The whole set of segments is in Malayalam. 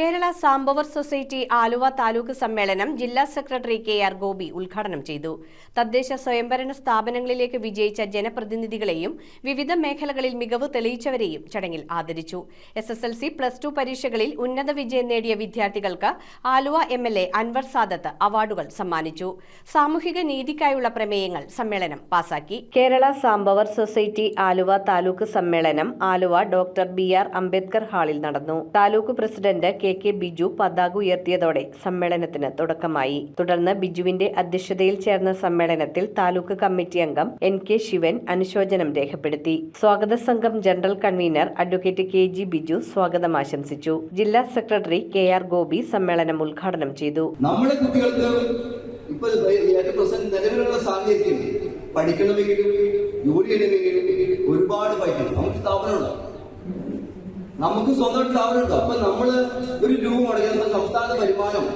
കേരള സാംബവർ സൊസൈറ്റി ആലുവ താലൂക്ക് സമ്മേളനം ജില്ലാ സെക്രട്ടറി കെ.ആർ. ഗോപി ഉദ്ഘാടനം ചെയ്തു. തദ്ദേശ സ്വയംഭരണ സ്ഥാപനങ്ങളിലേക്ക് വിജയിച്ച ജനപ്രതിനിധികളെയും വിവിധ മേഖലകളിൽ മികവ് തെളിയിച്ചവരെയും ചടങ്ങിൽ ആദരിച്ചു. SSLC, +2 പരീക്ഷകളിൽ ഉന്നത വിജയം നേടിയ വിദ്യാർത്ഥികൾക്ക് ആലുവ MLA അൻവർ സാദത്ത് അവാർഡുകൾ സമ്മാനിച്ചു. സാമൂഹിക നീതിക്കായുള്ള പ്രമേയങ്ങൾ സമ്മേളനം പാസാക്കി. കേരള സാംബവർ സൊസൈറ്റി ആലുവ താലൂക്ക് സമ്മേളനം ആലുവ ഡോക്ടർ B.R. അംബേദ്കർ ഹാളിൽ നടന്നു. താലൂക്ക് പ്രസിഡന്റ് കെ ബിജു പതാക ഉയർത്തിയതോടെ സമ്മേളനത്തിന് തുടക്കമായി. തുടർന്ന് ബിജുവിന്റെ അധ്യക്ഷതയിൽ ചേർന്ന സമ്മേളനത്തിൽ താലൂക്ക് കമ്മിറ്റി അംഗം NK ശിവൻ അനുശോചനം രേഖപ്പെടുത്തി. സ്വാഗത സംഘം general convener advocate KG Biju സ്വാഗതം ആശംസിച്ചു. ജില്ലാ സെക്രട്ടറി കെ.ആർ. ഗോപി സമ്മേളനം ഉദ്ഘാടനം ചെയ്തു. നമ്മുടെ കുട്ടികൾക്ക് ഇപ്പോൾ നിലവിലുള്ള സാഹചര്യം പഠിക്കണമെങ്കിലും ജോലി ചെയ്യണമെങ്കിലും ഒരുപാട് പഠിക്കണം. നമുക്ക് സ്ഥാപനമുണ്ട്, നമുക്ക് സ്വന്തം സ്ഥാപനമുണ്ട്. അപ്പൊ നമ്മള് ഒരു രൂപ മുടക്കുന്ന സംസ്ഥാന വരുമാനം,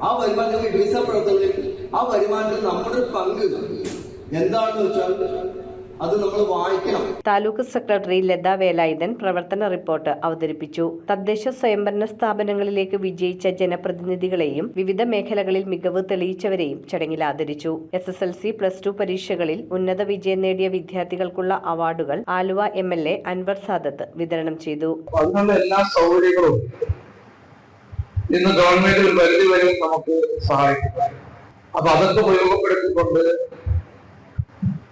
ആ വരുമാനത്തിൽ വികസന പ്രവർത്തനങ്ങളിൽ ആ വരുമാനത്തിൽ നമ്മുടെ പങ്ക് എന്താണെന്ന് വെച്ചാൽ അത് നമ്മൾ വായിക്കണം. താലൂക്ക് സെക്രട്ടറി ലത വേലായുധൻ പ്രവർത്തന റിപ്പോർട്ട് അവതരിപ്പിച്ചു. തദ്ദേശ സ്വയംഭരണ സ്ഥാപനങ്ങളിലേക്ക് വിജയിച്ച ജനപ്രതിനിധികളെയും വിവിധ മേഖലകളിൽ മികവ് തെളിയിച്ചവരെയും ചടങ്ങിൽ ആദരിച്ചു. SSLC, +2 പരീക്ഷകളിൽ ഉന്നത വിജയം നേടിയ വിദ്യാർത്ഥികൾക്കുള്ള അവാർഡുകൾ ആലുവ MLA അൻവർ സാദത്ത് വിതരണം ചെയ്തു. അതിനുള്ള എല്ലാ സൗകര്യങ്ങളും ഇന്ന് ഗവൺമെന്റ് ഒരു പരിധി വരെ നമുക്ക് സഹായിക്കും. അപ്പൊ അതൊക്കെ ഉപയോഗപ്പെടുത്തിക്കൊണ്ട്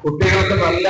കുട്ടികൾക്ക് നല്ല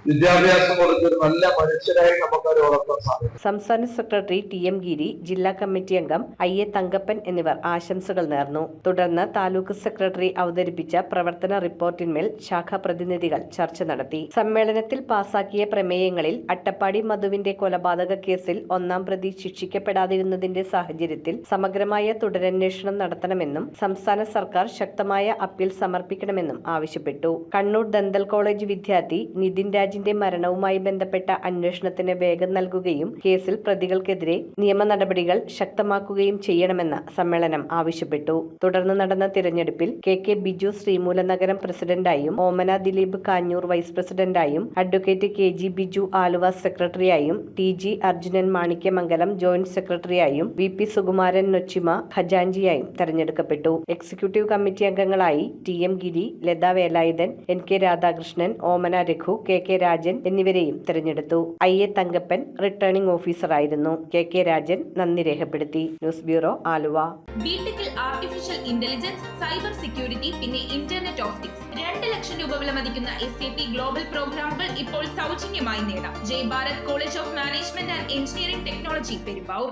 വിദ്യാഭ്യാസം കൊടുത്തൊരു നല്ല മനുഷ്യരായി നമുക്കത് ഉറപ്പാൻ സാധിക്കും. സംസ്ഥാന സെക്രട്ടറി TM ഗിരി, ജില്ലാ കമ്മിറ്റി അംഗം IA തങ്കപ്പൻ എന്നിവർ ആശംസകൾ നേർന്നു. തുടർന്ന് താലൂക്ക് സെക്രട്ടറി അവതരിപ്പിച്ച പ്രവർത്തന റിപ്പോർട്ടിന്മേൽ ശാഖാ പ്രതിനിധികൾ ചർച്ച നടത്തി. സമ്മേളനത്തിൽ പാസാക്കിയ പ്രമേയങ്ങളിൽ അട്ടപ്പാടി മധുവിന്റെ കൊലപാതക കേസിൽ 1-ാം പ്രതി ശിക്ഷിക്കപ്പെടാതിരുന്നതിന്റെ സാഹചര്യത്തിൽ സമഗ്രമായ തുടരന്വേഷണം നടത്തണമെന്നും സംസ്ഥാന സർക്കാർ ശക്തമായ അപ്പീൽ സമർപ്പിക്കണമെന്നും ആവശ്യപ്പെട്ടു. കണ്ണൂർ ദന്തൽ കോളേജ് വിദ്യാർത്ഥി നിതിൻ രാജിന്റെ മരണവുമായി ബന്ധപ്പെട്ട അന്വേഷണത്തിന് വേഗം നൽകുകയും കേസിൽ പ്രതികൾക്കെതിരെ നിയമ നടപടികൾ ശക്തമാക്കുകയും ചെയ്യണമെന്ന് സമ്മേളനം ആവശ്യപ്പെട്ടു. തുടർന്ന് നടന്ന തിരഞ്ഞെടുപ്പിൽ KK ബിജു ശ്രീമൂലനഗരം പ്രസിഡന്റായും ഓമന ദിലീപ് കാഞ്ഞൂർ വൈസ് പ്രസിഡന്റായും അഡ്വക്കേറ്റ് KG ബിജു ആലുവ സെക്രട്ടറിയായും TG അർജുനൻ മാണിക്യമംഗലം ജോയിന്റ് സെക്രട്ടറിയായും VP സുകുമാരൻ നൊച്ചിമ ഖജാൻജിയായും തെരഞ്ഞെടുക്കപ്പെട്ടു. എക്സിക്യൂട്ടീവ് കമ്മിറ്റി അംഗങ്ങളായി TM Giri, Latha Velayudhan, NK Radhakrishnan, Omana Raghu, KK Rajan എന്നിവരെയും തെരഞ്ഞെടുത്തു. IA തങ്കപ്പൻ റിട്ടേണിംഗ് ഓഫീസറായിരുന്നു. KK രാജൻ നന്ദി രേഖപ്പെടുത്തി. News bureau, Aluva. ബിടെക്കിൽ ആർട്ടിഫിഷ്യൽ ഇന്റലിജൻസ്, സൈബർ സെക്യൂരിറ്റി, പിന്നെ ഇന്റർനെറ്റ് ഓഫ് തിങ്സ് 2 ലക്ഷം രൂപ വിലമതിക്കുന്ന SAP ഗ്ലോബൽ പ്രോഗ്രാമുകൾ ഇപ്പോൾ സൗജന്യമായി നേടാം. Jai Bharat college of management and engineering technology, Perumbavoor.